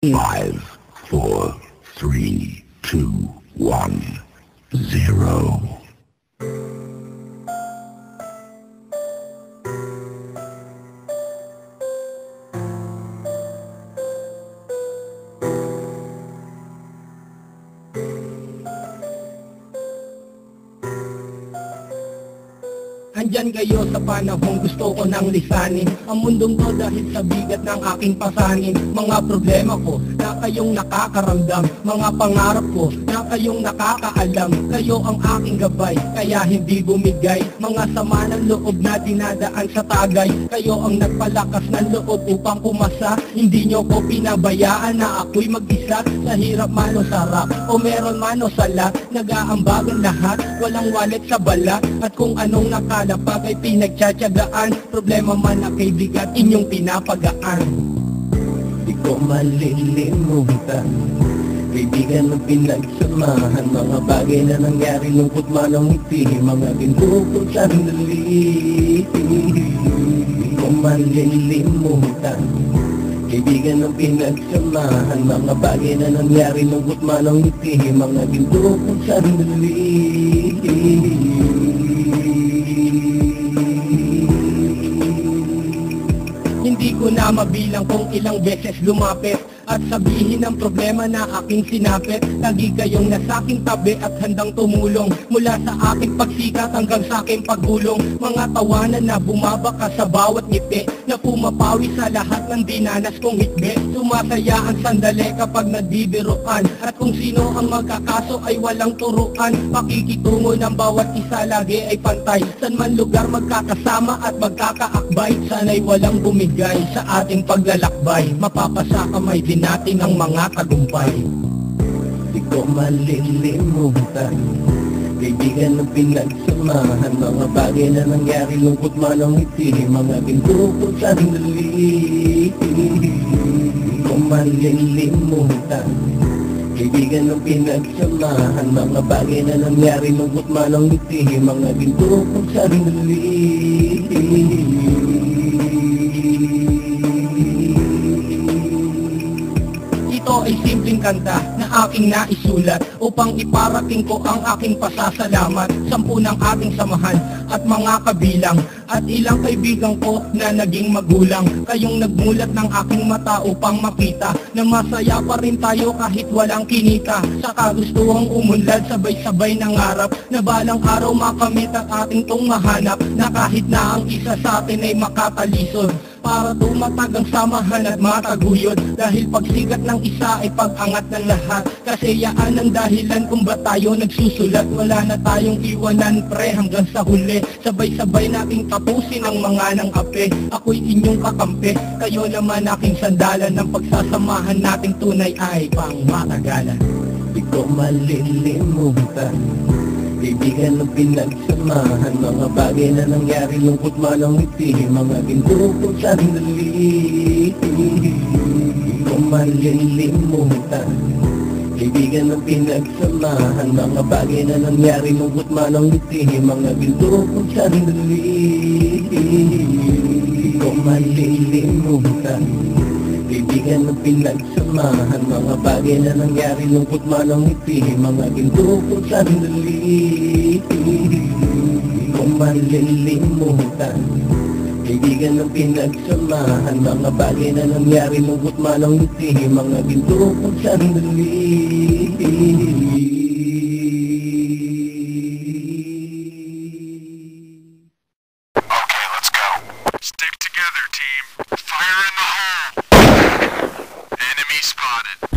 5, 4, 3, 2, 1, 0. Andyan kayo sa panahong gusto ko nang lisanin ang mundong to dahil sa bigat ng aking pasanin. Mga problema ko na kayong nakakaramdam, mga pangarap ko na kayong nakakaalam. Kayo ang aking gabay, kaya hindi bumigay. Mga sama ng loob na dinadaan sa tagay. Kayo ang nagpalakas ng loob upang pumasa. Hindi nyo ko pinabayaan na ako'y mag-isa. Sa hirap man o sarap, o meron man o sala, nag-aambagan lahat, walang wallet sa bala. At kung anong nakalapag ay pinagtsatsagaan, problema man na kay bigat inyong pinapagaan. Di ko malilimutan, kaibigan ng pinagsamahan, mga bagay na nangyari, lungkot man ang ngiti, mga ginukot sa sandali. Di ko malilimutan, kaibigan ng pinagsamahan, mga bagay na nangyari, lungkot man ang ngiti, mga ginukot sa sandali. Hindi ko na mabilang kung ilang beses lumapit at sabihin ang problema na aking sinapit. Lagi kayong nasa aking tabi at handang tumulong, mula sa aking pagsikat hanggang sa aking paggulong. Mga tawanan na bumabaka sa bawat ngiti, na pumapawi sa lahat ng dinanas kong hitbe. Sumasaya ang sandali kapag nagbibiruan, at kung sino ang magkakaso ay walang turuan. Pakikitungo ng bawat isa lagi ay pantay, san man lugar magkakasama at magkakaakbay. Sana'y walang bumigay sa ating paglalakbay, mapapasa kamay din natin ang mga tagumpay. Di ko malilimutan, kaibigan ng pinagsamahan, mga bagay na nangyari, lungkot man ang ngiti, mga ginukot sa sandali. Di ko malilimutan, kaibigan ng pinagsamahan, mga bagay na nangyari, lungkot man ang ngiti, mga ginukot sa sandali. Ito ay simpleng kanta na aking naisulat upang iparating ko ang aking pasasalamat. 10 ng ating samahan at mga kabilang, at ilang kaibigan ko na naging magulang. Kayong nagmulat ng aking mata upang makita na masaya pa rin tayo kahit walang kinita. Sa kagustuhang umunlad, sabay-sabay nangarap na balang araw makamit at ating tong mahanap, na kahit na ang isa sa atin ay makatalisod, para tumatag ang samahan at mataguyod. Dahil pagsikat ng isa ay pag-angat ng lahat, kasi yaan ang dahilan kung ba't tayo nagsusulat. Wala na tayong iwanan pre hanggang sa huli, sabay-sabay nating tapusin ang mga ng ape. Ako'y inyong kakampi, kayo naman aking sandalan, ng pagsasamahan nating tunay ay pang matagalan. Di ko malilimutan, kaibigan ng pinagsamahan, mga bagay na nangyari, lungkot man ang ngiti, mga ginukot sa sandali. Di ko malilimutan, kaibigan ng pinagsamahan, mga bagay na nangyari, lungkot man ang ngiti, mga ginukot sa sandali. Di ko malilimutan, kaibigan ng pinagsamahan, mga bagay na nangyari, lungkot man ang ngiti, mga ginukot sa sandali. Di ko malilimutan, kaibigan ng pinagsamahan, mga bagay na nangyari, lungkot man ang ngiti, mga ginukot sa sandali. Okay, let's go. Stick together, team. Fire in the hole! Enemy spotted.